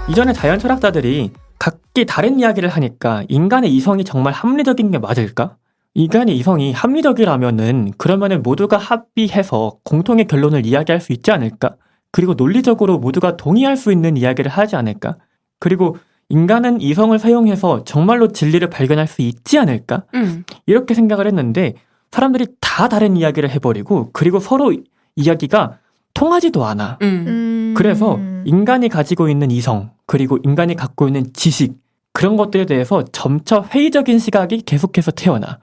이전에 자연 철학자들이 각기 다른 이야기를 하니까 인간의 이성이 정말 합리적인 게 맞을까? 인간의 이성이 합리적이라면은 그러면은 모두가 합의해서 공통의 결론을 이야기할 수 있지 않을까? 그리고 논리적으로 모두가 동의할 수 있는 이야기를 하지 않을까? 그리고 인간은 이성을 사용해서 정말로 진리를 발견할 수 있지 않을까? 이렇게 생각을 했는데 사람들이 다 다른 이야기를 해버리고 그리고 서로 이야기가 통하지도 않아. 그래서 인간이 가지고 있는 이성 그리고 인간이 갖고 있는 지식 그런 것들에 대해서 점차 회의적인 시각이 계속해서 태어나.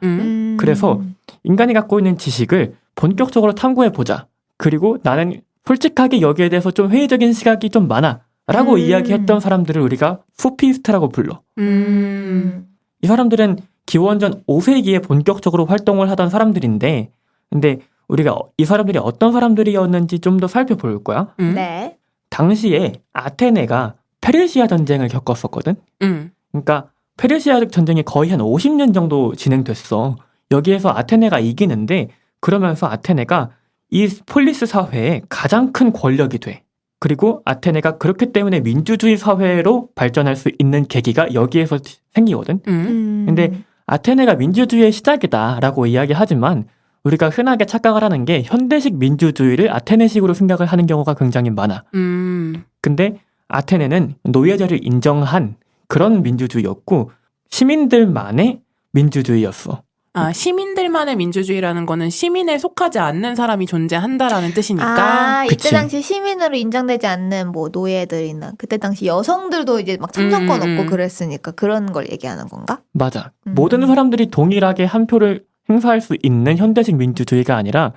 그래서 인간이 갖고 있는 지식을 본격적으로 탐구해보자. 그리고 나는 솔직하게 여기에 대해서 좀 회의적인 시각이 좀 많아 라고 이야기했던 사람들을 우리가 소피스트라고 불러. 이 사람들은 기원전 5세기에 본격적으로 활동을 하던 사람들인데 근데 우리가 이 사람들이 어떤 사람들이었는지 좀 더 살펴볼 거야. 네. 당시에 아테네가 페르시아 전쟁을 겪었었거든. 그러니까 페르시아 전쟁이 거의 한 50년 정도 진행됐어. 여기에서 아테네가 이기는데 그러면서 아테네가 이 폴리스 사회의 가장 큰 권력이 돼. 그리고 아테네가 그렇기 때문에 민주주의 사회로 발전할 수 있는 계기가 여기에서 생기거든. 근데 아테네가 민주주의의 시작이다라고 이야기하지만 우리가 흔하게 착각을 하는 게 현대식 민주주의를 아테네식으로 생각을 하는 경우가 굉장히 많아. 근데 아테네는 노예제를 인정한 그런 민주주의였고 시민들만의 민주주의였어. 아, 시민들만의 민주주의라는 거는 시민에 속하지 않는 사람이 존재한다라는 뜻이니까. 아, 이때 그치. 당시 시민으로 인정되지 않는 뭐 노예들이나 그때 당시 여성들도 이제 막 참정권 없고 그랬으니까 그런 걸 얘기하는 건가? 맞아. 모든 사람들이 동일하게 한 표를 행사할 수 있는 현대식 민주주의가 아니라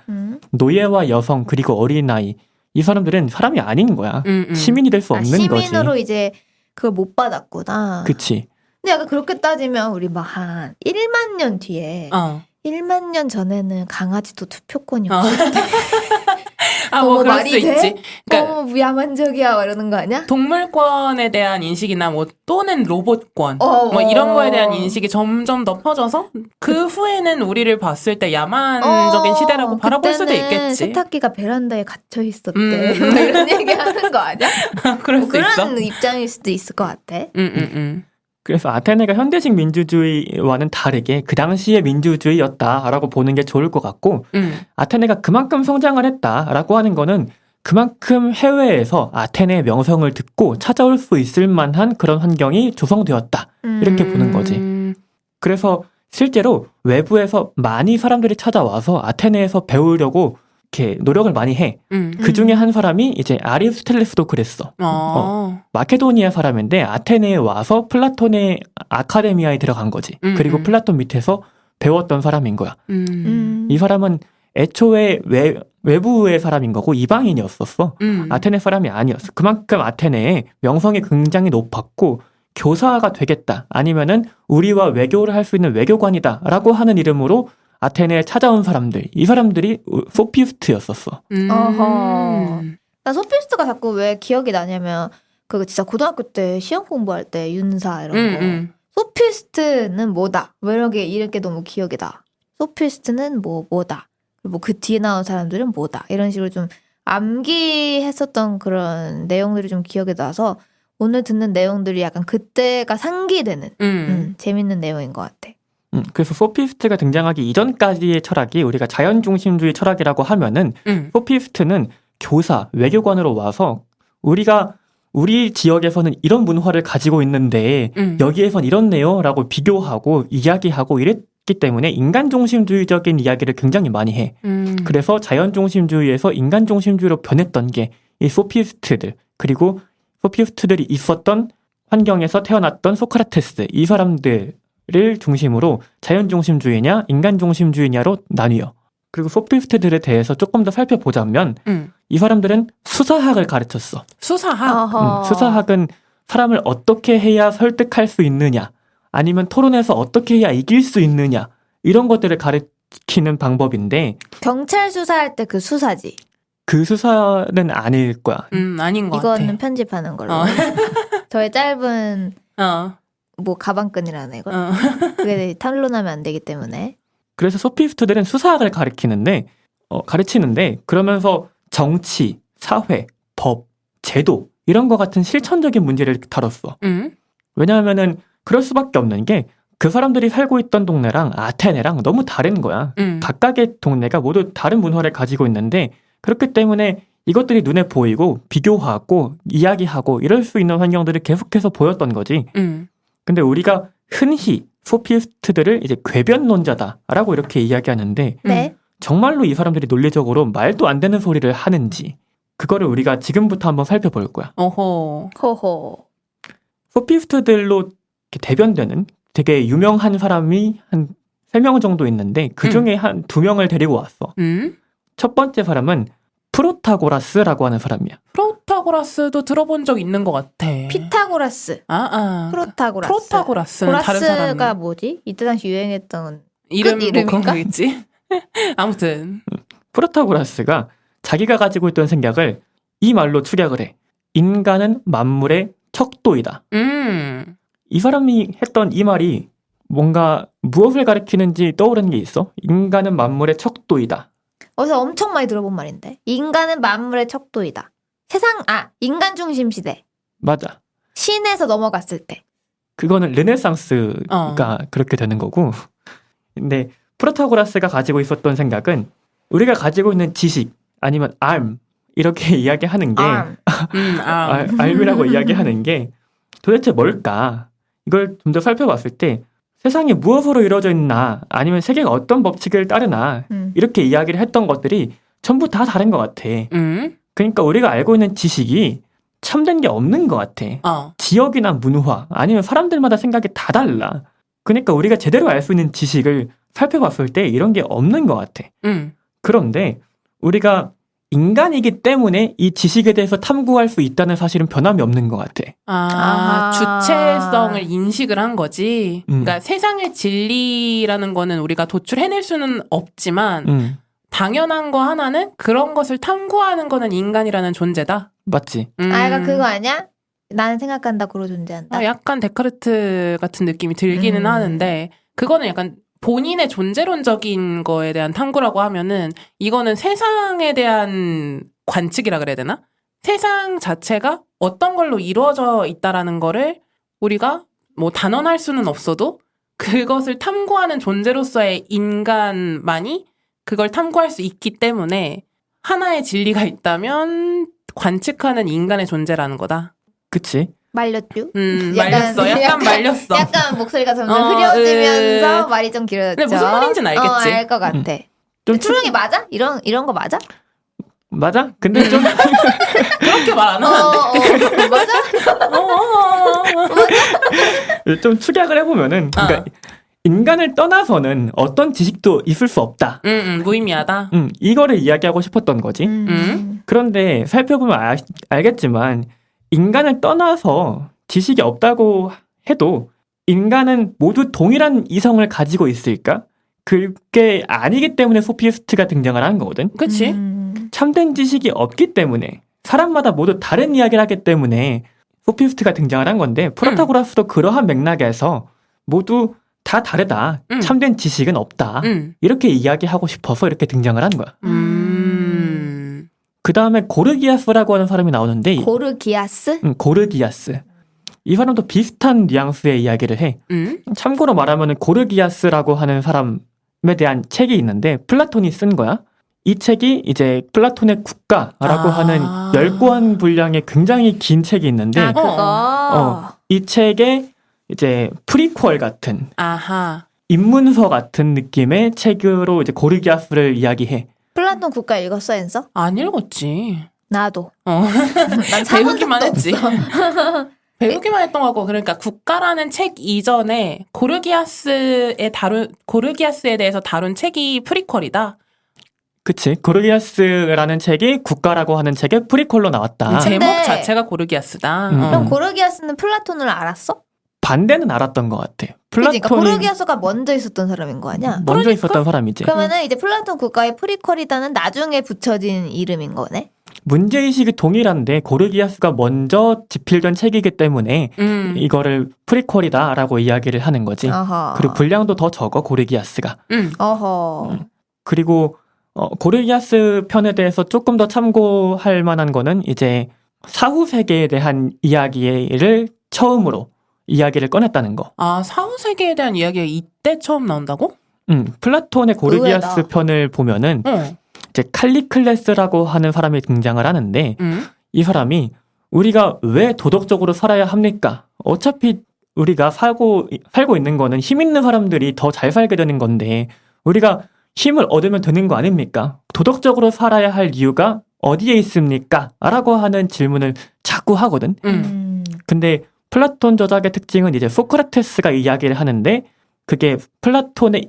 노예와 여성 그리고 어린아이 이 사람들은 사람이 아닌 거야. 시민이 될 수 없는 거지. 시민으로 이제 그걸 못 받았구나. 그치. 근데 약간 그렇게 따지면 우리 막 한 1만 년 뒤에 1만 년 전에는 강아지도 투표권이 없을 때 아, 뭐 그럴 수 있지. 그러니까 너무 야만적이야 이러는 거 아니야? 동물권에 대한 인식이나 뭐 또는 로봇권 뭐 이런 거에 대한 인식이 점점 더 퍼져서 그 후에는 우리를 봤을 때 야만적인 시대라고 바라볼 수도 있겠지. 세탁기가 베란다에 갇혀 있었대. 이런 얘기 하는 거 아니야? 그럴 뭐 수 있어. 그런 입장일 수도 있을 것 같아. 그래서 아테네가 현대식 민주주의와는 다르게 그 당시의 민주주의였다라고 보는 게 좋을 것 같고 아테네가 그만큼 성장을 했다라고 하는 거는 그만큼 해외에서 아테네의 명성을 듣고 찾아올 수 있을 만한 그런 환경이 조성되었다. 이렇게 보는 거지. 그래서 실제로 외부에서 많이 사람들이 찾아와서 아테네에서 배우려고 이렇게 노력을 많이 해. 그 중에 한 사람이 이제 아리스토텔레스도 그랬어. 마케도니아 사람인데 아테네에 와서 플라톤의 아카데미아에 들어간 거지. 그리고 플라톤 밑에서 배웠던 사람인 거야. 이 사람은 애초에 외부의 사람인 거고 이방인이었었어. 아테네 사람이 아니었어. 그만큼 아테네의 명성이 굉장히 높았고 교사가 되겠다. 아니면은 우리와 외교를 할 수 있는 외교관이다. 라고 하는 이름으로 아테네에 찾아온 사람들, 이 사람들이 소피스트였었어. 나 소피스트가 자꾸 왜 기억이 나냐면 그 진짜 고등학교 때 시험 공부할 때 윤사 이런 거 소피스트는 뭐다 뭐 이렇게 너무 기억이 나. 소피스트는 뭐다 뭐 그 뒤에 나온 사람들은 뭐다 이런 식으로 좀 암기했었던 그런 내용들이 좀 기억이 나서 오늘 듣는 내용들이 약간 그때가 상기되는 재밌는 내용인 것 같아. 그래서 소피스트가 등장하기 이전까지의 철학이 우리가 자연중심주의 철학이라고 하면은 소피스트는 교사, 외교관으로 와서 우리 지역에서는 이런 문화를 가지고 있는데 여기에선 이렇네요 라고 비교하고 이야기하고 이랬기 때문에 인간중심주의적인 이야기를 굉장히 많이 해. 그래서 자연중심주의에서 인간중심주의로 변했던 게 이 소피스트들 그리고 소피스트들이 있었던 환경에서 태어났던 소크라테스 이 사람들 를 중심으로 자연중심주의냐 인간중심주의냐로 나뉘어. 그리고 소피스트들에 대해서 조금 더 살펴보자면 이 사람들은 수사학을 가르쳤어. 수사학? 수사학은 사람을 어떻게 해야 설득할 수 있느냐 아니면 토론에서 어떻게 해야 이길 수 있느냐 이런 것들을 가르치는 방법인데 경찰 수사할 때 그 수사지. 그 수사는 아닐 거야. 아닌 것 같아. 이거는 편집하는 걸로. 저의 짧은 뭐 가방끈이라는 거. 그게 탄로나면 안 되기 때문에. 그래서 소피스트들은 수사학을 가르치는데 그러면서 정치, 사회, 법, 제도 이런 것 같은 실천적인 문제를 다뤘어. 왜냐하면은 그럴 수밖에 없는 게 그 사람들이 살고 있던 동네랑 아테네랑 너무 다른 거야. 각각의 동네가 모두 다른 문화를 가지고 있는데 그렇기 때문에 이것들이 눈에 보이고 비교하고 이야기하고 이럴 수 있는 환경들을 계속해서 보였던 거지. 근데 우리가 흔히 소피스트들을 이제 궤변론자다라고 이렇게 이야기하는데 네. 정말로 이 사람들이 논리적으로 말도 안 되는 소리를 하는지 그거를 우리가 지금부터 한번 살펴볼 거야. 어허. 호호. 소피스트들로 이렇게 대변되는 되게 유명한 사람이 한 3명 정도 있는데 그 중에 한 2명을 데리고 왔어. 첫 번째 사람은 프로타고라스라고 하는 사람이야. 프로타고라스도 들어본 적 있는 것 같아. 피타고라스. 프로타고라스. 프로타고라스는 다른 사람. 고라스가 뭐지? 이때 당시 유행했던 이름 끝 뭐 그런 이름인가? 거겠지. 아무튼 프로타고라스가 자기가 가지고 있던 생각을 이 말로 축약을 해. 인간은 만물의 척도이다. 이 사람이 했던 이 말이 뭔가 무엇을 가리키는지 떠오르는 게 있어? 인간은 만물의 척도이다. 어디서 엄청 많이 들어본 말인데. 인간은 만물의 척도이다. 인간 중심 시대. 맞아. 신에서 넘어갔을 때. 그거는 르네상스가 그렇게 되는 거고. 근데 프로타고라스가 가지고 있었던 생각은 우리가 가지고 있는 지식 아니면 알 이렇게 이야기하는 게 알이라고 이야기하는 게 도대체 뭘까? 이걸 좀 더 살펴봤을 때 세상이 무엇으로 이루어져 있나 아니면 세계가 어떤 법칙을 따르나 이렇게 이야기를 했던 것들이 전부 다 다른 것 같아. 그러니까 우리가 알고 있는 지식이 참된 게 없는 것 같아. 지역이나 문화 아니면 사람들마다 생각이 다 달라. 그러니까 우리가 제대로 알 수 있는 지식을 살펴봤을 때 이런 게 없는 것 같아. 그런데 우리가 인간이기 때문에 이 지식에 대해서 탐구할 수 있다는 사실은 변함이 없는 것 같아. 주체성을 인식을 한 거지. 그러니까 세상의 진리라는 거는 우리가 도출해낼 수는 없지만 당연한 거 하나는 그런 것을 탐구하는 거는 인간이라는 존재다. 맞지? 그러니까 그거 아니야? 나는 생각한다, 그로 존재한다. 약간 데카르트 같은 느낌이 들기는 하는데 그거는 약간 본인의 존재론적인 거에 대한 탐구라고 하면은 이거는 세상에 대한 관측이라 그래야 되나? 세상 자체가 어떤 걸로 이루어져 있다라는 거를 우리가 뭐 단언할 수는 없어도 그것을 탐구하는 존재로서의 인간만이 그걸 탐구할 수 있기 때문에 하나의 진리가 있다면 관측하는 인간의 존재라는 거다. 그치? 말렸죠? 말렸어. 약간 말렸어. 약간 목소리가 점점 흐려지면서 말이 좀 길어졌죠. 근데 무슨 말인지는 알겠지? 알 것 같아. 투룡이 맞아? 이런 거 맞아? 맞아? 근데 좀 그렇게 말 안 하는데. 맞아? 좀 축약을 해보면은 그러니까 인간을 떠나서는 어떤 지식도 있을 수 없다. 무의미하다. 이거를 이야기하고 싶었던 거지. 그런데 살펴보면 알겠지만 인간을 떠나서 지식이 없다고 해도 인간은 모두 동일한 이성을 가지고 있을까? 그게 아니기 때문에 소피스트가 등장을 한 거거든. 그치? 참된 지식이 없기 때문에 사람마다 모두 다른 이야기를 하기 때문에 소피스트가 등장을 한 건데 프로타고라스도 그러한 맥락에서 모두 다 다르다. 참된 지식은 없다. 이렇게 이야기하고 싶어서 이렇게 등장을 한 거야. 그 다음에 고르기아스라고 하는 사람이 나오는데 고르기아스? 고르기아스. 이 사람도 비슷한 뉘앙스의 이야기를 해. 참고로 말하면 고르기아스라고 하는 사람에 대한 책이 있는데 플라톤이 쓴 거야. 이 책이 이제 플라톤의 국가라고 하는 10권 분량의 굉장히 긴 책이 있는데 이 책에 이제 프리퀄 같은 입문서 같은 느낌의 책으로 이제 고르기아스를 이야기해. 플라톤 국가 읽었어, 엔서? 안 읽었지. 나도. 난 배우기만 했지. 배우기만 했던 거고, 그러니까 국가라는 책 이전에 고르기아스에 대해서 다룬 책이 프리퀄이다. 그치. 고르기아스라는 책이 국가라고 하는 책의 프리퀄로 나왔다. 제목 자체가 고르기아스다. 그럼 고르기아스는 플라톤을 알았어? 반대는 알았던 것 같아. 그러니까 고르기아스가 먼저 있었던 사람인 거 아니야? 먼저 있었던 사람이지. 그러면은 이제 플라톤 국가의 프리퀄이다는 나중에 붙여진 이름인 거네? 문제의식이 동일한데 고르기아스가 먼저 집필된 책이기 때문에 이거를 프리퀄이다라고 이야기를 하는 거지. 그리고 분량도 더 적어, 고르기아스가. 그리고 고르기아스 편에 대해서 조금 더 참고할 만한 거는 이제 사후 세계에 대한 이야기를 처음으로 이야기를 꺼냈다는 거. 아, 사후 세계에 대한 이야기가 이때 처음 나온다고? 플라톤의 고르기아스 의외다. 편을 보면은 어. 이제 칼리클레스라고 하는 사람이 등장을 하는데 이 사람이 우리가 왜 도덕적으로 살아야 합니까? 어차피 우리가 살고 있는 거는 힘 있는 사람들이 더 잘 살게 되는 건데 우리가 힘을 얻으면 되는 거 아닙니까? 도덕적으로 살아야 할 이유가 어디에 있습니까? 라고 하는 질문을 자꾸 하거든. 근데 플라톤 저작의 특징은 이제 소크라테스가 이야기를 하는데 그게 플라톤이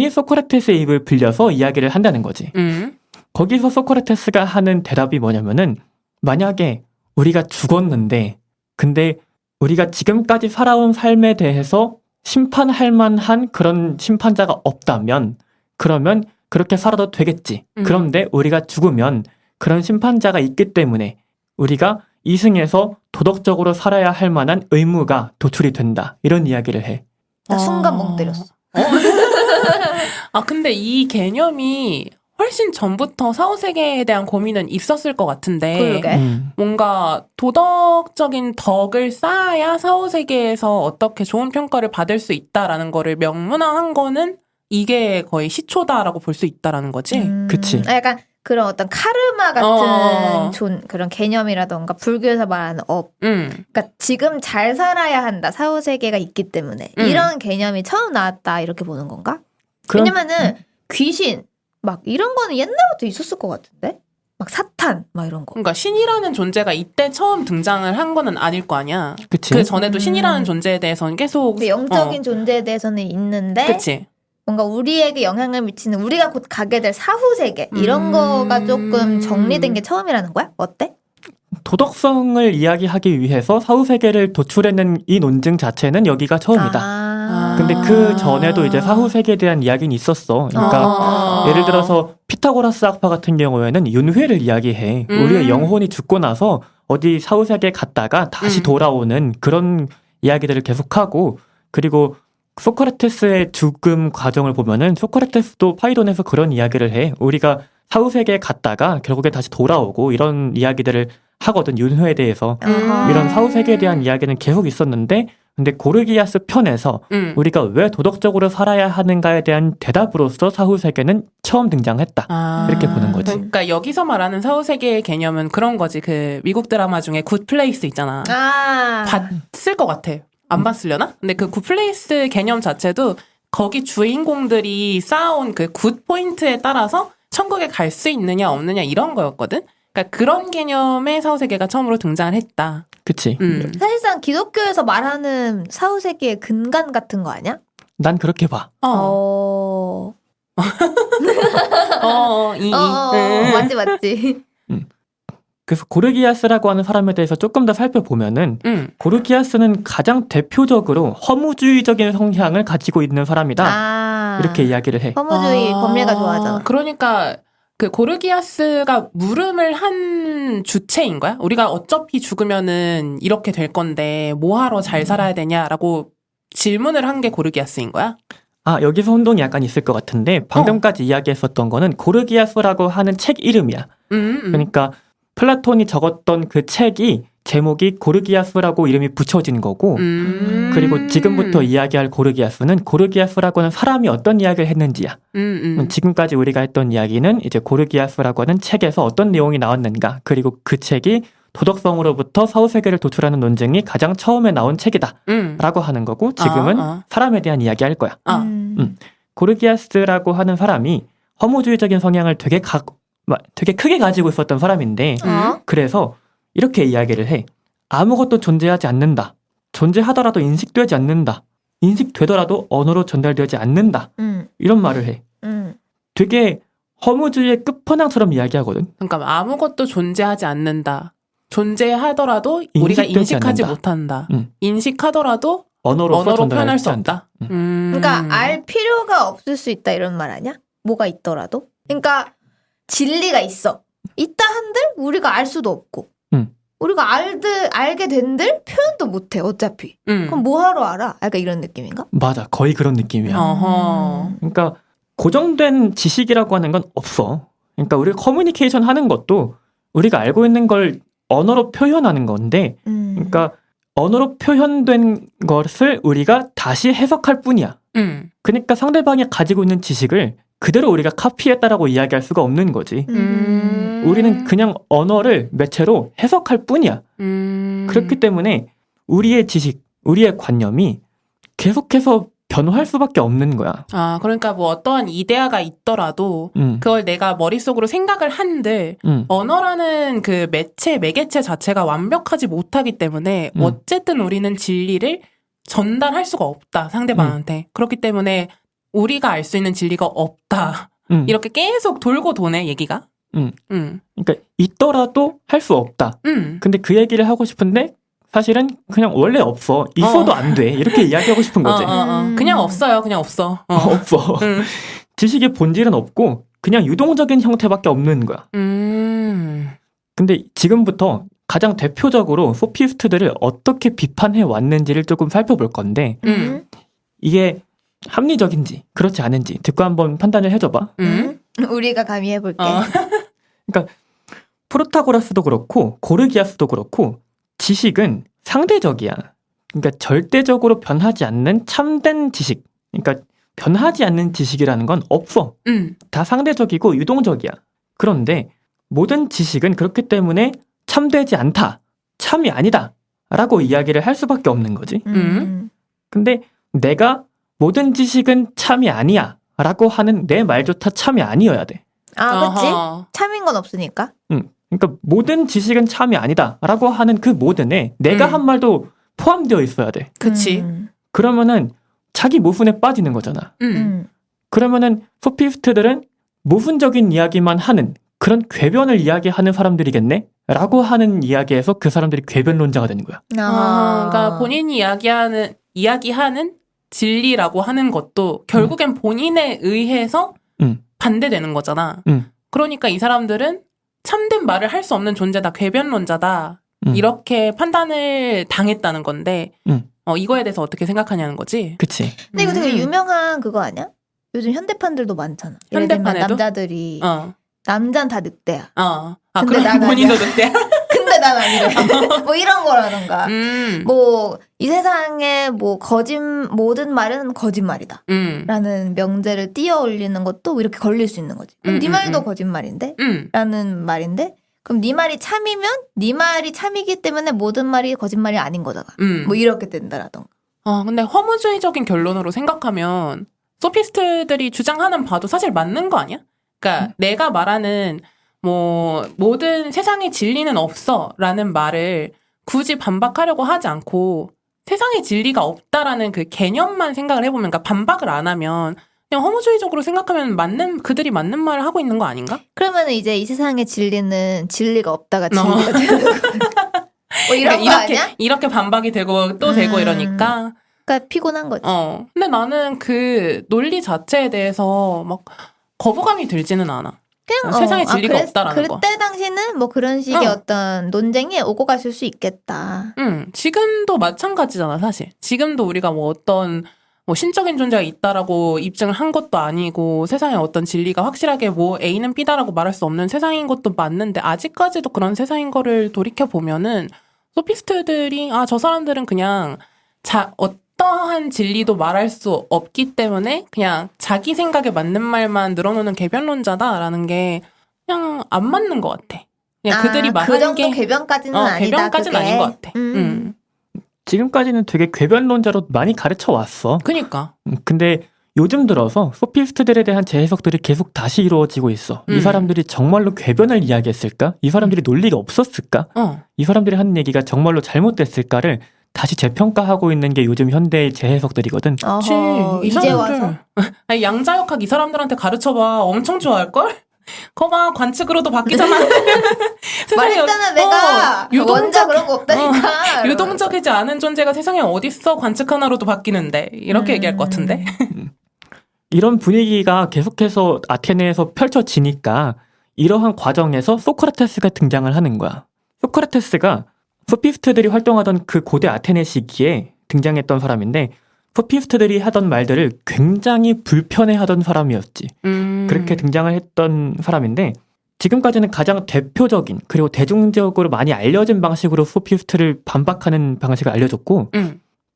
소크라테스의 입을 빌려서 이야기를 한다는 거지. 거기서 소크라테스가 하는 대답이 뭐냐면은 만약에 우리가 죽었는데 근데 우리가 지금까지 살아온 삶에 대해서 심판할 만한 그런 심판자가 없다면 그러면 그렇게 살아도 되겠지. 그런데 우리가 죽으면 그런 심판자가 있기 때문에 우리가 이승에서 도덕적으로 살아야 할 만한 의무가 도출이 된다. 이런 이야기를 해. 나 순간 멍 때렸어. 아, 근데 이 개념이 훨씬 전부터 사후세계에 대한 고민은 있었을 것 같은데 그러게. 뭔가 도덕적인 덕을 쌓아야 사후세계에서 어떻게 좋은 평가를 받을 수 있다라는 거를 명문화한 거는 이게 거의 시초다라고 볼 수 있다라는 거지. 그치. 약간 그런 어떤 카르마 같은 그런 개념이라던가 불교에서 말하는 업. 그러니까 지금 잘 살아야 한다. 사후세계가 있기 때문에. 이런 개념이 처음 나왔다. 이렇게 보는 건가? 왜냐면은 귀신 막 이런 거는 옛날부터 있었을 것 같은데? 막 사탄 막 이런 거. 그러니까 신이라는 존재가 이때 처음 등장을 한 거는 아닐 거 아니야. 그치. 그 전에도 신이라는 존재에 대해서는 계속 근데 영적인 존재에 대해서는 있는데 그치. 뭔가 우리에게 영향을 미치는 우리가 곧 가게 될 사후세계 이런 거가 조금 정리된 게 처음이라는 거야? 어때? 도덕성을 이야기하기 위해서 사후세계를 도출해낸 이 논증 자체는 여기가 처음이다. 근데 그 전에도 이제 사후세계에 대한 이야기는 있었어. 그러니까 예를 들어서 피타고라스 학파 같은 경우에는 윤회를 이야기해. 우리의 영혼이 죽고 나서 어디 사후세계에 갔다가 다시 돌아오는 그런 이야기들을 계속하고 그리고 소크라테스의 죽음 과정을 보면은 소크라테스도 파이돈에서 그런 이야기를 해. 우리가 사후세계에 갔다가 결국에 다시 돌아오고 이런 이야기들을 하거든. 윤회에 대해서. 이런 사후세계에 대한 이야기는 계속 있었는데 근데 고르기아스 편에서 우리가 왜 도덕적으로 살아야 하는가에 대한 대답으로서 사후세계는 처음 등장했다. 이렇게 보는 거지. 그러니까 여기서 말하는 사후세계의 개념은 그런 거지. 그 미국 드라마 중에 굿플레이스 있잖아. 봤을 것 같아. 안 봤으려나? 근데 그 굿플레이스 개념 자체도 거기 주인공들이 쌓아온 그 굿 포인트에 따라서 천국에 갈 수 있느냐 없느냐 이런 거였거든. 그러니까 그런 개념의 사후세계가 처음으로 등장을 했다. 그치. 사실상 기독교에서 말하는 사후세계의 근간 같은 거 아니야? 난 그렇게 봐. 맞지. 그래서 고르기아스라고 하는 사람에 대해서 조금 더 살펴보면은 고르기아스는 가장 대표적으로 허무주의적인 성향을 가지고 있는 사람이다. 이렇게 이야기를 해. 허무주의 법례가 좋아하잖아. 그러니까 그 고르기아스가 물음을 한 주체인 거야? 우리가 어차피 죽으면은 이렇게 될 건데 뭐하러 잘 살아야 되냐라고 질문을 한 게 고르기아스인 거야? 아, 여기서 혼동이 약간 있을 것 같은데 방금까지 이야기했었던 거는 고르기아스라고 하는 책 이름이야. 그러니까 플라톤이 적었던 그 책이 제목이 고르기아스라고 이름이 붙여진 거고 그리고 지금부터 이야기할 고르기아스는 고르기아스라고 하는 사람이 어떤 이야기를 했는지야. 지금까지 우리가 했던 이야기는 이제 고르기아스라고 하는 책에서 어떤 내용이 나왔는가 그리고 그 책이 도덕성으로부터 사후세계를 도출하는 논증이 가장 처음에 나온 책이다 라고 하는 거고 지금은 사람에 대한 이야기 할 거야. 고르기아스라고 하는 사람이 허무주의적인 성향을 되게 크게 가지고 있었던 사람인데 그래서 이렇게 이야기를 해. 아무것도 존재하지 않는다. 존재하더라도 인식되지 않는다. 인식되더라도 언어로 전달되지 않는다. 이런 말을 해. 되게 허무주의의 끝판왕처럼 이야기하거든. 그러니까 아무것도 존재하지 않는다. 존재하더라도 우리가 인식하지 않는다. 못한다. 인식하더라도 언어로 표현할 수 없다. 그러니까 알 필요가 없을 수 있다 이런 말 아니야? 뭐가 있더라도? 그러니까 진리가 있어. 있다 한들 우리가 알 수도 없고 우리가 알게 된들 표현도 못해 어차피. 그럼 뭐하러 알아? 약간 이런 느낌인가? 맞아. 거의 그런 느낌이야. 그러니까 고정된 지식이라고 하는 건 없어. 그러니까 우리가 커뮤니케이션 하는 것도 우리가 알고 있는 걸 언어로 표현하는 건데, 그러니까 언어로 표현된 것을 우리가 다시 해석할 뿐이야. 그러니까 상대방이 가지고 있는 지식을 그대로 우리가 카피했다라고 이야기할 수가 없는 거지. 우리는 그냥 언어를 매체로 해석할 뿐이야. 그렇기 때문에 우리의 지식, 우리의 관념이 계속해서 변화할 수밖에 없는 거야. 아, 그러니까 뭐 어떠한 이데아가 있더라도 그걸 내가 머릿속으로 생각을 한들 언어라는 그 매개체 자체가 완벽하지 못하기 때문에 어쨌든 우리는 진리를 전달할 수가 없다, 상대방한테. 그렇기 때문에 우리가 알 수 있는 진리가 없다. 이렇게 계속 돌고 도네, 얘기가. 그러니까 있더라도 할 수 없다. 근데 그 얘기를 하고 싶은데 사실은 그냥 원래 없어. 있어도 안 돼. 이렇게 이야기하고 싶은 거지. 그냥 없어요. 그냥 없어. 없어. 지식의 본질은 없고 그냥 유동적인 형태밖에 없는 거야. 근데 지금부터 가장 대표적으로 소피스트들을 어떻게 비판해 왔는지를 조금 살펴볼 건데 이게 합리적인지 그렇지 않은지 듣고 한번 판단을 해줘봐. 우리가 감히 해볼게. 그러니까 프로타고라스도 그렇고 고르기아스도 그렇고 지식은 상대적이야. 그러니까 절대적으로 변하지 않는 참된 지식. 그러니까 변하지 않는 지식이라는 건 없어. 다 상대적이고 유동적이야. 그런데 모든 지식은 그렇기 때문에 참되지 않다. 참이 아니다. 라고 이야기를 할 수밖에 없는 거지. 근데 내가 모든 지식은 참이 아니야. 라고 하는 내 말조차 참이 아니어야 돼. 아, 그치? 참인 건 없으니까. 그러니까 모든 지식은 참이 아니다 라고 하는 그 모든에 내가 한 말도 포함되어 있어야 돼. 그치. 그러면은 자기 모순에 빠지는 거잖아. 그러면은 소피스트들은 모순적인 이야기만 하는 그런 궤변을 이야기하는 사람들이겠네? 라고 하는 이야기에서 그 사람들이 궤변론자가 되는 거야. 그러니까 본인이 이야기하는 진리라고 하는 것도 결국엔 본인에 의해서 반대되는 거잖아. 그러니까 이 사람들은 참된 말을 할 수 없는 존재다, 궤변론자다, 이렇게 판단을 당했다는 건데, 이거에 대해서 어떻게 생각하냐는 거지? 그치. 근데 이거 되게 유명한 그거 아니야? 요즘 현대판들도 많잖아. 예를 들면 현대판에도? 남자들이 남자는 다 늑대야. 근데 그럼 난 본인도 아니야. 늑대야? 근데 난 아니래. 뭐 이런 거라던가. 뭐 이 세상에 뭐 모든 말은 거짓말이다. 라는 명제를 띄어 올리는 것도 이렇게 걸릴 수 있는 거지. 그럼 네 말도 거짓말인데? 라는 말인데? 그럼 네 말이 참이면 네 말이 참이기 때문에 모든 말이 거짓말이 아닌 거잖아. 뭐 이렇게 된다라던가. 근데 허무주의적인 결론으로 생각하면 소피스트들이 주장하는 바도 사실 맞는 거 아니야? 그러니까 내가 말하는 뭐 모든 세상의 진리는 없어라는 말을 굳이 반박하려고 하지 않고 세상에 진리가 없다라는 그 개념만 생각을 해보면, 그러니까 반박을 안 하면 그냥 허무주의적으로 생각하면 그들이 맞는 말을 하고 있는 거 아닌가? 그러면 이제 이 세상의 진리는 진리가 없다가 진리가 되는 거야. 뭐 이런 거 아니야? 이렇게 반박이 되고 또 되고 이러니까. 그러니까 피곤한 거지. 근데 나는 그 논리 자체에 대해서 막 거부감이 들지는 않아. 그냥 세상에 진리가 없다라는 거. 그때 당시는 뭐 그런 식의 어떤 논쟁이 오고 갔을 수 있겠다. 지금도 마찬가지잖아, 사실. 지금도 우리가 뭐 어떤 뭐 신적인 존재가 있다라고 입증을 한 것도 아니고 세상에 어떤 진리가 확실하게 뭐 A는 B다라고 말할 수 없는 세상인 것도 맞는데 아직까지도 그런 세상인 거를 돌이켜 보면은 소피스트들이 저 사람들은 그냥 어떠한 진리도 말할 수 없기 때문에 그냥 자기 생각에 맞는 말만 늘어놓는 궤변론자다라는 게 그냥 안 맞는 것 같아. 그냥 그들이 말하는 그 정도 게 궤변까지는 아니다. 궤변까지는 그게. 아닌 것 같아. 지금까지는 되게 궤변론자로 많이 가르쳐 왔어. 그니까. 근데 요즘 들어서 소피스트들에 대한 재해석들이 계속 다시 이루어지고 있어. 이 사람들이 정말로 궤변을 이야기했을까? 이 사람들이 논리가 없었을까? 이 사람들이 하는 얘기가 정말로 잘못됐을까를 다시 재평가하고 있는 게 요즘 현대의 재해석들이거든. 그치. 이제 와서. 아니, 양자역학 이 사람들한테 가르쳐봐. 엄청 좋아할걸? 거봐, 관측으로도 바뀌잖아. 말했잖아, 내가. 원자 그런 거 없다니까. 유동적이지 않은 존재가 세상에 어딨어? 관측 하나로도 바뀌는데. 이렇게 얘기할 것 같은데. 이런 분위기가 계속해서 아테네에서 펼쳐지니까 이러한 과정에서 소크라테스가 등장을 하는 거야. 소크라테스가 소피스트들이 활동하던 그 고대 아테네 시기에 등장했던 사람인데 소피스트들이 하던 말들을 굉장히 불편해하던 사람이었지. 그렇게 등장을 했던 사람인데 지금까지는 가장 대표적인 그리고 대중적으로 많이 알려진 방식으로 소피스트를 반박하는 방식을 알려줬고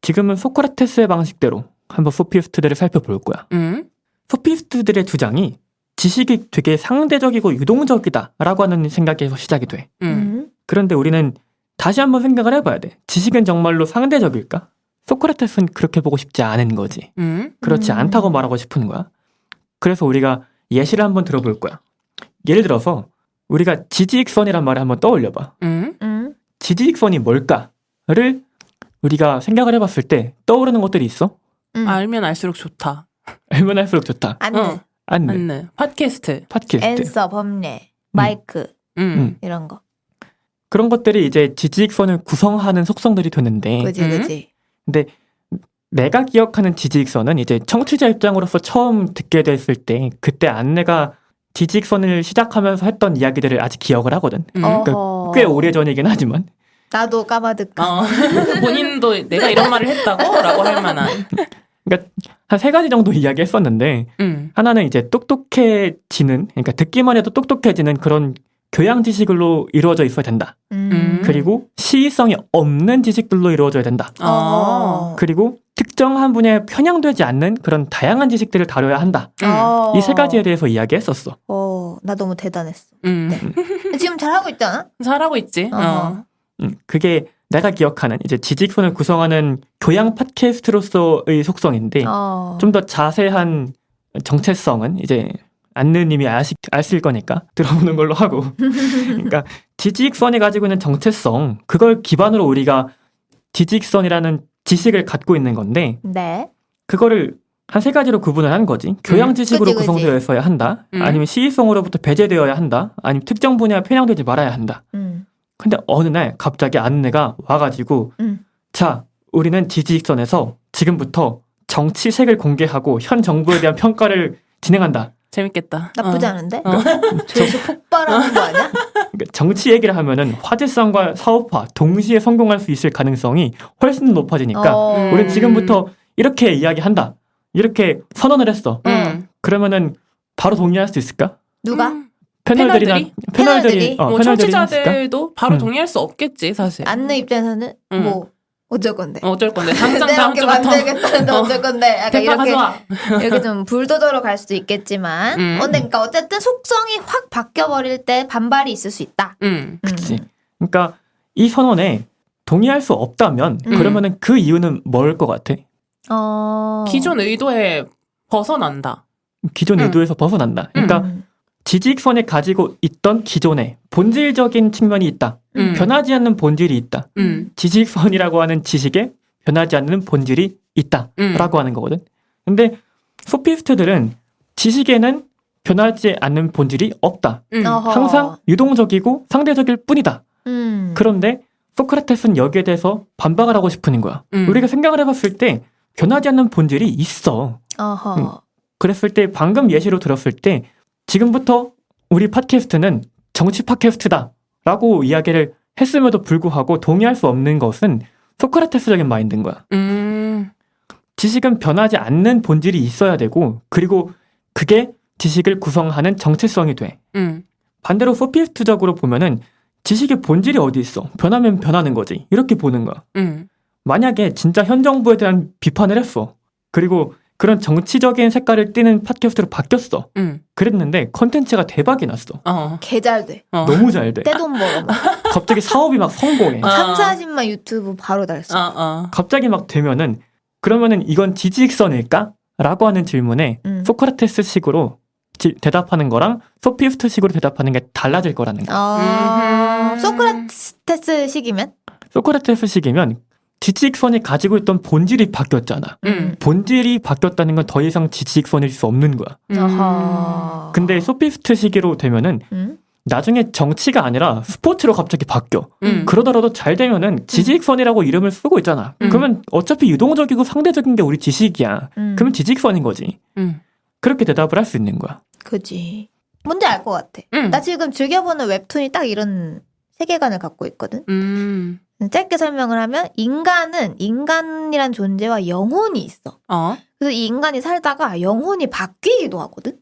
지금은 소크라테스의 방식대로 한번 소피스트들을 살펴볼 거야. 소피스트들의 주장이 지식이 되게 상대적이고 유동적이다라고 하는 생각에서 시작이 돼. 그런데 우리는 다시 한번 생각을 해봐야 돼. 지식은 정말로 상대적일까? 소크라테스는 그렇게 보고 싶지 않은 거지. 그렇지 않다고 말하고 싶은 거야. 그래서 우리가 예시를 한번 들어볼 거야. 예를 들어서 우리가 지지익선이란 말을 한번 떠올려봐. 지지익선이 뭘까를 우리가 생각을 해봤을 때 떠오르는 것들이 있어? 알면 알수록 좋다. 알면 할수록 좋다. 안내. 팟캐스트. 앤서, 법례, 마이크 이런 거. 그런 것들이 이제 지지익선을 구성하는 속성들이 되는데 그지. 근데 내가 기억하는 지지익선은 이제 청취자 입장으로서 처음 듣게 됐을 때 그때 안내가 지지익선을 시작하면서 했던 이야기들을 아직 기억을 하거든. 그러니까 꽤 오래전이긴 하지만 나도 까마득한. 본인도 내가 이런 말을 했다고? 라고 할 만한. 그러니까 한 3가지 정도 이야기했었는데 하나는 이제 똑똑해지는 그러니까 듣기만 해도 똑똑해지는 그런 교양 지식으로 이루어져 있어야 된다. 그리고 시의성이 없는 지식들로 이루어져야 된다. 그리고 특정한 분야에 편향되지 않는 그런 다양한 지식들을 다뤄야 한다. 이 3가지에 대해서 이야기했었어. 나 너무 대단했어. 네. 지금 잘하고 있잖아? 잘하고 있지. 그게 내가 기억하는 이제 지식선을 구성하는 교양 팟캐스트로서의 속성인데 좀 더 자세한 정체성은 이제 안느님이 아실 거니까 들어보는 걸로 하고 그러니까 지식선이 가지고 있는 정체성 그걸 기반으로 우리가 지식선이라는 지식을 갖고 있는 건데 네. 그거를 한 3가지로 구분을 한 거지. 교양 지식으로 구성되어 있어야 한다. 아니면 시의성으로부터 배제되어야 한다. 아니면 특정 분야에 편향되지 말아야 한다. 근데 어느 날 갑자기 안내가 와가지고 자 우리는 지식선에서 지금부터 정치색을 공개하고 현 정부에 대한 평가를 진행한다. 재밌겠다. 나쁘지 않은데? 조회수 폭발하는 거 아니야? 그러니까 정치 얘기를 하면은 화제성과 사업화 동시에 성공할 수 있을 가능성이 훨씬 높아지니까 우리는 지금부터 이렇게 이야기한다. 이렇게 선언을 했어. 그러면은 바로 동의할 수 있을까? 누가? 패널들이 청취자들도 바로 동의할 수 없겠지 사실. 안내 입장에서는 뭐 어쩔 건데. 어쩔 건데. 당장 내 다음 함께 주부터 만들겠다는데 어쩔 건데. 약간 대파 가져와. 이렇게 좀 불도저로 갈 수도 있겠지만 그러니까 어쨌든 속성이 확 바뀌어버릴 때 반발이 있을 수 있다. 그치. 그러니까 이 선언에 동의할 수 없다면 그러면은 그 이유는 뭘 것 같아? 기존 의도에 벗어난다. 기존 의도에서 벗어난다. 그러니까 지식선이 가지고 있던 기존의 본질적인 측면이 있다. 변하지 않는 본질이 있다. 지식선이라고 하는 지식에 변하지 않는 본질이 있다. 라고 하는 거거든. 근데 소피스트들은 지식에는 변하지 않는 본질이 없다. 항상 유동적이고 상대적일 뿐이다. 그런데 소크라테스는 여기에 대해서 반박을 하고 싶은 거야. 우리가 생각을 해봤을 때 변하지 않는 본질이 있어. 그랬을 때 방금 예시로 들었을 때 지금부터 우리 팟캐스트는 정치 팟캐스트다 라고 이야기를 했음에도 불구하고 동의할 수 없는 것은 소크라테스적인 마인드인 거야. 지식은 변하지 않는 본질이 있어야 되고 그리고 그게 지식을 구성하는 정체성이 돼. 반대로 소피스트적으로 보면은 지식의 본질이 어디 있어? 변하면 변하는 거지. 이렇게 보는 거야. 만약에 진짜 현 정부에 대한 비판을 했어. 그리고 그런 정치적인 색깔을 띠는 팟캐스트로 바뀌었어. 그랬는데 컨텐츠가 대박이 났어. 개 잘 돼. 너무 잘 돼. 떼돈 벌어. 갑자기 사업이 막 성공해. 3, 40만 유튜브 바로 달성. 갑자기 막 되면은 그러면은 이건 지지익선일까? 라고 하는 질문에 소크라테스식으로 대답하는 거랑 소피스트식으로 대답하는 게 달라질 거라는 거야. 소크라테스식이면? 소크라테스식이면 지식선이 가지고 있던 본질이 바뀌었잖아. 본질이 바뀌었다는 건 더 이상 지식선일 수 없는 거야. 근데 소피스트 시기로 되면은 나중에 정치가 아니라 스포츠로 갑자기 바뀌어. 그러더라도 잘 되면은 지식선이라고 이름을 쓰고 있잖아. 그러면 어차피 유동적이고 상대적인 게 우리 지식이야. 그러면 지식선인 거지. 그렇게 대답을 할 수 있는 거야. 그지. 뭔지 알 것 같아. 나 지금 즐겨보는 웹툰이 딱 이런 세계관을 갖고 있거든. 짧게 설명을 하면 인간은 인간이란 존재와 영혼이 있어. 그래서 이 인간이 살다가 영혼이 바뀌기도 하거든.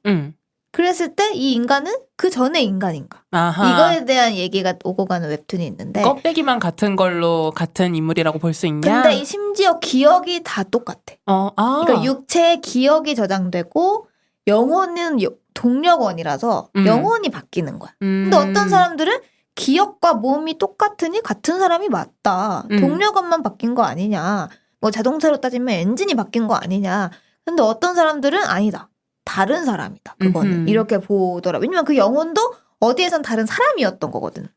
그랬을 때 이 인간은 그 전의 인간인가? 아하. 이거에 대한 얘기가 오고 가는 웹툰이 있는데 껍데기만 같은 걸로 같은 인물이라고 볼 수 있냐? 근데 심지어 기억이 다 똑같아. 그러니까 육체의 기억이 저장되고 영혼은 동력원이라서 영혼이 바뀌는 거야. 근데 어떤 사람들은 기억과 몸이 똑같으니 같은 사람이 맞다. 동력원만 바뀐 거 아니냐. 뭐 자동차로 따지면 엔진이 바뀐 거 아니냐. 근데 어떤 사람들은 아니다. 다른 사람이다. 그거는 이렇게 보더라. 왜냐면 그 영혼도 어디에선 다른 사람이었던 거거든.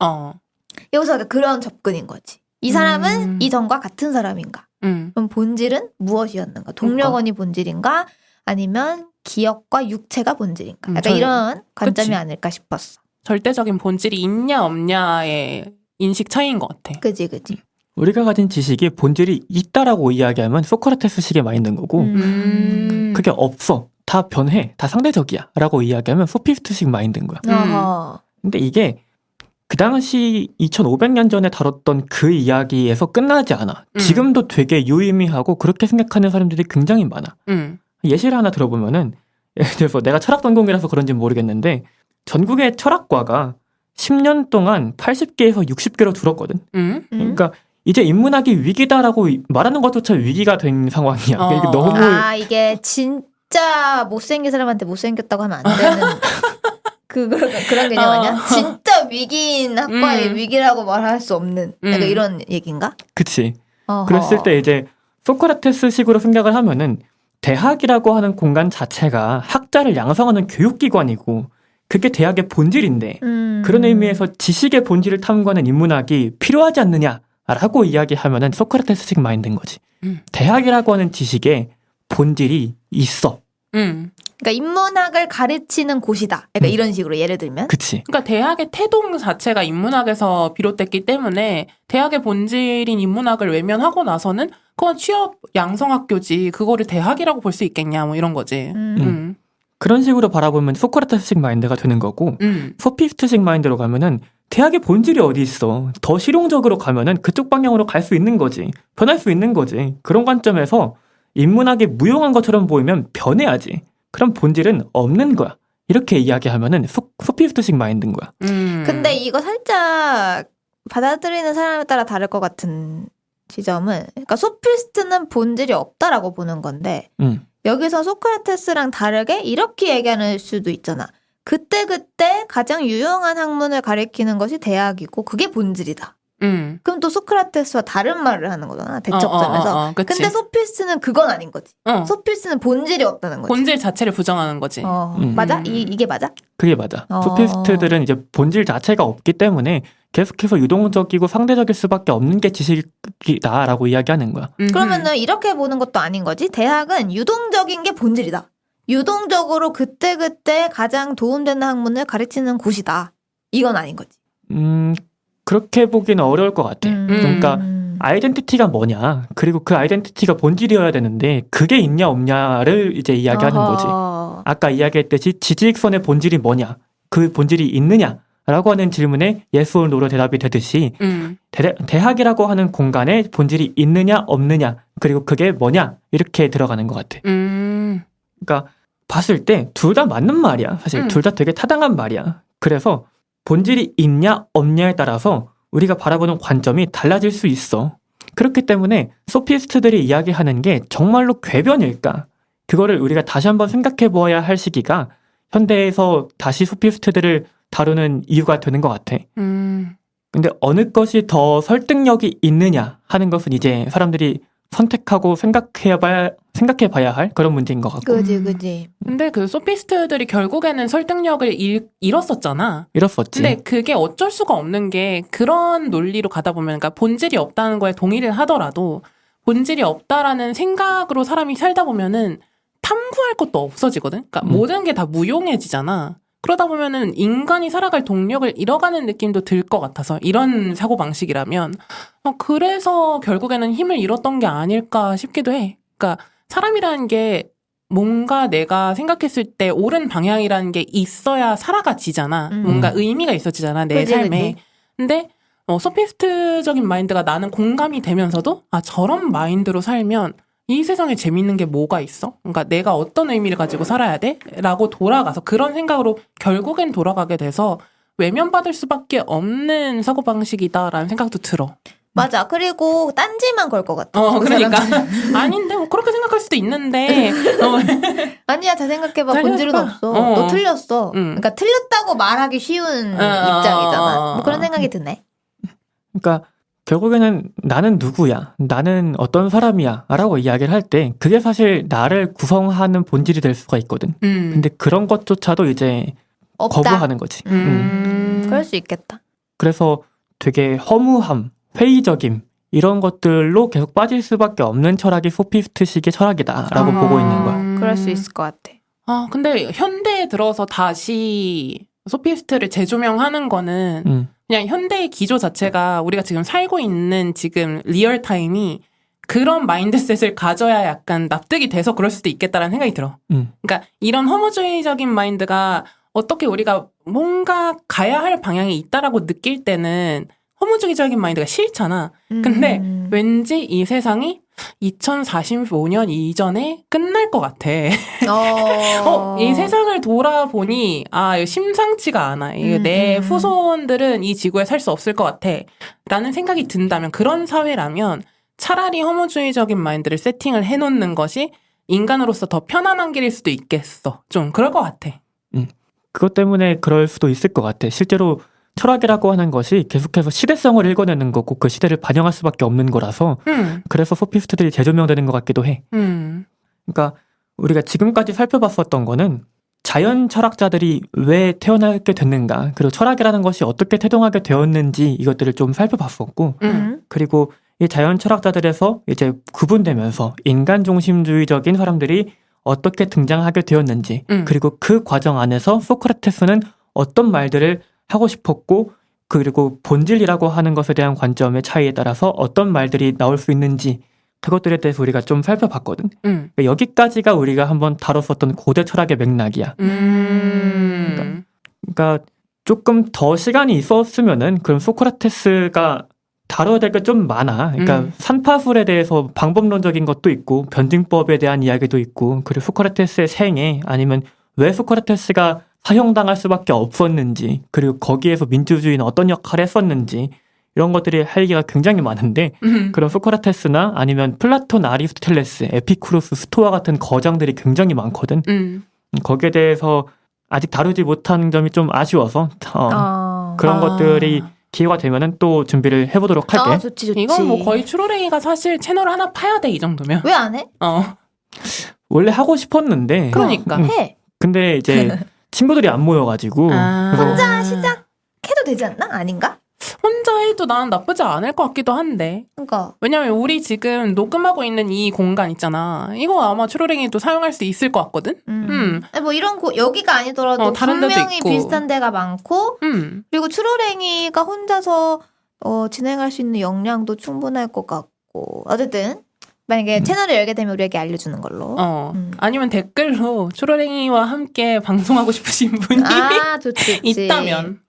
여기서 그런 접근인 거지. 이 사람은 이전과 같은 사람인가? 그럼 본질은 무엇이었는가? 동력원이 본질인가? 아니면 기억과 육체가 본질인가? 약간 이런 관점이 그치. 아닐까 싶었어. 절대적인 본질이 있냐 없냐의 인식 차이인 것 같아. 그지. 우리가 가진 지식이 본질이 있다라고 이야기하면 소크라테스식의 마인드인 거고 그게 없어. 다 변해. 다 상대적이야. 라고 이야기하면 소피스트식 마인드인 거야. 근데 이게 그 당시 2500년 전에 다뤘던 그 이야기에서 끝나지 않아. 지금도 되게 유의미하고 그렇게 생각하는 사람들이 굉장히 많아. 예시를 하나 들어보면은 예를 들어서 내가 철학 전공이라서 그런지 모르겠는데 전국의 철학과가 10년 동안 80개에서 60개로 줄었거든. 그러니까 이제 인문학이 위기다라고 말하는 것조차 위기가 된 상황이야. 이게 너무 이게 진짜 못생긴 사람한테 못생겼다고 하면 안 되는 그런 개념 아니야? 진짜 위기인 학과의 위기라고 말할 수 없는 약간 이런 얘기인가? 그치. 그랬을 때 이제 소크라테스식으로 생각을 하면은 대학이라고 하는 공간 자체가 학자를 양성하는 교육기관이고 그게 대학의 본질인데 그런 의미에서 지식의 본질을 탐구하는 인문학이 필요하지 않느냐라고 이야기하면은 소크라테스식 마인드인 거지. 대학이라고 하는 지식의 본질이 있어. 그러니까 인문학을 가르치는 곳이다. 약간 이런 식으로 예를 들면. 그치. 그러니까 대학의 태동 자체가 인문학에서 비롯됐기 때문에 대학의 본질인 인문학을 외면하고 나서는 그건 취업 양성학교지 그거를 대학이라고 볼 수 있겠냐 뭐 이런 거지. 그런 식으로 바라보면 소크라테스식 마인드가 되는 거고 소피스트식 마인드로 가면은 대학의 본질이 어디 있어. 더 실용적으로 가면은 그쪽 방향으로 갈 수 있는 거지. 변할 수 있는 거지. 그런 관점에서 인문학이 무용한 것처럼 보이면 변해야지. 그럼 본질은 없는 거야. 이렇게 이야기하면은 소피스트식 마인드인 거야. 근데 이거 살짝 받아들이는 사람에 따라 다를 것 같은 지점은 그러니까 소피스트는 본질이 없다라고 보는 건데 여기서 소크라테스랑 다르게 이렇게 얘기하는 수도 있잖아. 그때 가장 유용한 학문을 가리키는 것이 대학이고 그게 본질이다. 그럼 또 소크라테스와 다른 말을 하는 거잖아. 대척점에서. 근데 소피스트는 그건 아닌 거지. 소피스트는 본질이 없다는 거지. 본질 자체를 부정하는 거지. 맞아? 이게 맞아? 그게 맞아. 소피스트들은 이제 본질 자체가 없기 때문에 계속해서 유동적이고 상대적일 수밖에 없는 게 지식이다라고 이야기하는 거야. 그러면은 이렇게 보는 것도 아닌 거지. 대학은 유동적인 게 본질이다. 유동적으로 그때 가장 도움되는 학문을 가르치는 곳이다. 이건 아닌 거지. 그렇게 보기는 어려울 것 같아. 그러니까 아이덴티티가 뭐냐, 그리고 그 아이덴티티가 본질이어야 되는데 그게 있냐 없냐를 이제 이야기하는 거지. 아까 이야기했듯이 지지익선의 본질이 뭐냐, 그 본질이 있느냐라고 하는 질문에 yes or no로 대답이 되듯이 대학이라고 하는 공간에 본질이 있느냐 없느냐, 그리고 그게 뭐냐, 이렇게 들어가는 것 같아. 그러니까 봤을 때 둘 다 맞는 말이야. 사실 둘 다 되게 타당한 말이야. 그래서 본질이 있냐 없냐에 따라서 우리가 바라보는 관점이 달라질 수 있어. 그렇기 때문에 소피스트들이 이야기하는 게 정말로 궤변일까? 그거를 우리가 다시 한번 생각해 보아야 할 시기가 현대에서 다시 소피스트들을 다루는 이유가 되는 것 같아. 근데 어느 것이 더 설득력이 있느냐 하는 것은 이제 사람들이 선택하고 생각해봐야 할 그런 문제인 것 같고. 그지. 근데 그 소피스트들이 결국에는 설득력을 잃었었잖아. 잃었었지. 근데 그게 어쩔 수가 없는 게 그런 논리로 가다 보면, 그러니까 본질이 없다는 거에 동의를 하더라도 본질이 없다라는 생각으로 사람이 살다 보면은 탐구할 것도 없어지거든. 그러니까 모든 게 다 무용해지잖아. 그러다 보면은 인간이 살아갈 동력을 잃어가는 느낌도 들 것 같아서, 이런 사고방식이라면. 그래서 결국에는 힘을 잃었던 게 아닐까 싶기도 해. 그러니까 사람이라는 게 뭔가 내가 생각했을 때 옳은 방향이라는 게 있어야 살아가지잖아. 뭔가 의미가 있어지잖아, 내 삶에. 그치. 근데 소피스트적인 마인드가 나는 공감이 되면서도 저런 마인드로 살면 이 세상에 재밌는 게 뭐가 있어? 그러니까 내가 어떤 의미를 가지고 살아야 돼? 라고 돌아가서 그런 생각으로 결국엔 돌아가게 돼서 외면받을 수밖에 없는 사고방식이다라는 생각도 들어. 맞아. 그리고 딴지만 걸 것 같아. 그러니까. 아닌데, 뭐, 그렇게 생각할 수도 있는데. 아니야, 잘 생각해봐. 잘 본질은 생각해봐. 없어. 너 틀렸어. 응. 그러니까 틀렸다고 말하기 쉬운 입장이잖아. 뭐 그런 생각이 드네. 그러니까 결국에는 나는 누구야? 나는 어떤 사람이야? 라고 이야기를 할 때 그게 사실 나를 구성하는 본질이 될 수가 있거든. 근데 그런 것조차도 이제 없다. 거부하는 거지. 그럴 수 있겠다. 그래서 되게 허무함, 회의적임 이런 것들로 계속 빠질 수밖에 없는 철학이 소피스트식의 철학이다라고 보고 있는 거야. 그럴 수 있을 것 같아. 근데 현대에 들어서 다시 소피스트를 재조명하는 거는 그냥 현대의 기조 자체가 우리가 지금 살고 있는 지금 리얼타임이 그런 마인드셋을 가져야 약간 납득이 돼서 그럴 수도 있겠다라는 생각이 들어. 그러니까 이런 허무주의적인 마인드가 어떻게 우리가 뭔가 가야 할 방향이 있다라고 느낄 때는 허무주의적인 마인드가 싫잖아. 근데 왠지 이 세상이 2045년 이전에 끝날 것 같아. 이 세상을 돌아보니 이거 심상치가 않아. 이거 내 후손들은 이 지구에 살 수 없을 것 같아. 라는 생각이 든다면, 그런 사회라면 차라리 허무주의적인 마인드를 세팅을 해놓는 것이 인간으로서 더 편안한 길일 수도 있겠어. 좀 그럴 것 같아. 그것 때문에 그럴 수도 있을 것 같아. 실제로 철학이라고 하는 것이 계속해서 시대성을 읽어내는 거고 그 시대를 반영할 수밖에 없는 거라서 그래서 소피스트들이 재조명되는 것 같기도 해. 그러니까 우리가 지금까지 살펴봤었던 거는 자연 철학자들이 왜 태어나게 됐는가, 그리고 철학이라는 것이 어떻게 태동하게 되었는지 이것들을 좀 살펴봤었고, 그리고 이 자연 철학자들에서 이제 구분되면서 인간 중심주의적인 사람들이 어떻게 등장하게 되었는지, 그리고 그 과정 안에서 소크라테스는 어떤 말들을 하고 싶었고, 그리고 본질이라고 하는 것에 대한 관점의 차이에 따라서 어떤 말들이 나올 수 있는지, 그것들에 대해서 우리가 좀 살펴봤거든. 그러니까 여기까지가 우리가 한번 다뤘었던 고대 철학의 맥락이야. 그러니까 조금 더 시간이 있었으면은 그럼 소크라테스가 다뤄야 될 게 좀 많아. 그러니까 산파술에 대해서 방법론적인 것도 있고 변증법에 대한 이야기도 있고, 그리고 소크라테스의 생애, 아니면 왜 소크라테스가 사형당할 수밖에 없었는지, 그리고 거기에서 민주주의는 어떤 역할을 했었는지, 이런 것들이 할 얘기가 굉장히 많은데 그런 소크라테스나 아니면 플라톤, 아리스토텔레스, 에피쿠로스, 스토아 같은 거장들이 굉장히 많거든. 거기에 대해서 아직 다루지 못한 점이 좀 아쉬워서 그런 것들이 기회가 되면은 또 준비를 해보도록 할게. 좋지. 이건 뭐 거의 추로랭이가 사실 채널을 하나 파야 돼, 이 정도면. 왜 안 해? 원래 하고 싶었는데. 그러니까. 해. 근데 이제 친구들이 안 모여가지고. 혼자 시작해도 되지 않나? 아닌가? 혼자 해도 난 나쁘지 않을 것 같기도 한데. 그러니까. 왜냐면 우리 지금 녹음하고 있는 이 공간 있잖아. 이거 아마 추로랭이도 사용할 수 있을 것 같거든? 아니, 뭐 이런 여기가 아니더라도 다른 데도 분명히 있고. 비슷한 데가 많고, 그리고 추로랭이가 혼자서 진행할 수 있는 역량도 충분할 것 같고. 어쨌든 만약에 채널을 열게 되면 우리에게 알려주는 걸로. 아니면 댓글로 추로랭이와 함께 방송하고 싶으신 분이 좋지. 있다면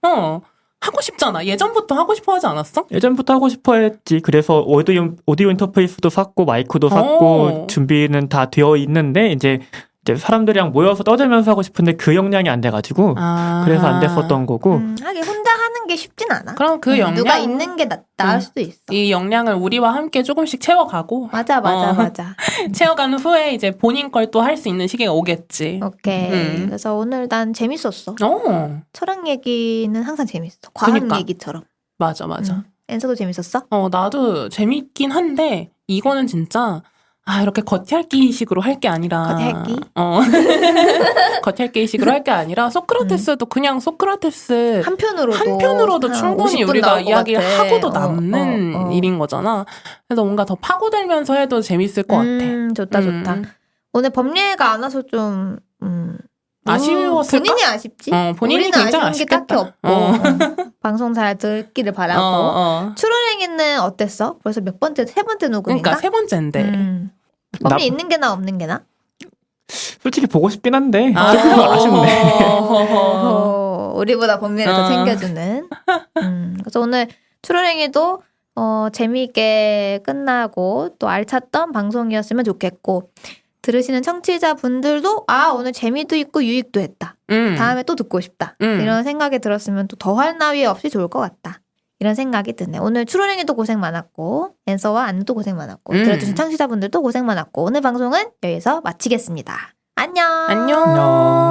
하고 싶잖아. 예전부터 하고 싶어 하지 않았어? 예전부터 하고 싶어 했지. 그래서 오디오 인터페이스도 샀고 마이크도 샀고 준비는 다 되어 있는데 이제 사람들이랑 모여서 떠들면서 하고 싶은데 그 역량이 안 돼가지고 그래서 안 됐었던 거고. 하긴 혼자 하는 게 쉽진 않아. 그럼 그 역량, 누가 있는 게 나을 수도 있어. 이 역량을 우리와 함께 조금씩 채워가고. 맞아. 채워간 후에 이제 본인 걸 또 할 수 있는 시기가 오겠지. 오케이. 그래서 오늘 난 재밌었어. 철학 얘기는 항상 재밌어. 과학 그러니까. 얘기처럼. 맞아. 엔서도 재밌었어? 나도 재밌긴 한데 이거는 진짜 이렇게 겉핥기식으로 할 게 아니라. 겉핥기? 겉핥기식으로 할 게 아니라 소크라테스도 그냥 소크라테스 한편으로도 충분히 우리가 이야기를 하고도 남는 일인 거잖아. 그래서 뭔가 더 파고들면서 해도 재밌을 것 같아. 좋다. 오늘 법례가 안 와서 좀 아쉬웠을까? 본인이 아쉽지? 본인이 우리는 굉장히 아쉬운 게 딱히 없고 방송 잘 듣기를 바라고. 추로랭이는 어땠어? 벌써 몇 번째? 세 번째 녹음인가? 그러니까 3번째인데. 법례 있는 게 나 없는 게 나? 솔직히 보고 싶긴 한데 조금 아쉽네. 우리보다 법례를 더 챙겨주는. 그래서 오늘 추로랭이도 재미있게 끝나고 또 알찼던 방송이었으면 좋겠고 들으시는 청취자분들도 오늘 재미도 있고 유익도 했다. 다음에 또 듣고 싶다. 이런 생각이 들었으면 또 더할 나위 없이 좋을 것 같다. 이런 생각이 드네. 오늘 추론행이도 고생 많았고 앤서와 안누도 고생 많았고 들어주신 청취자분들도 고생 많았고 오늘 방송은 여기서 마치겠습니다. 안녕. 안녕. 안녕.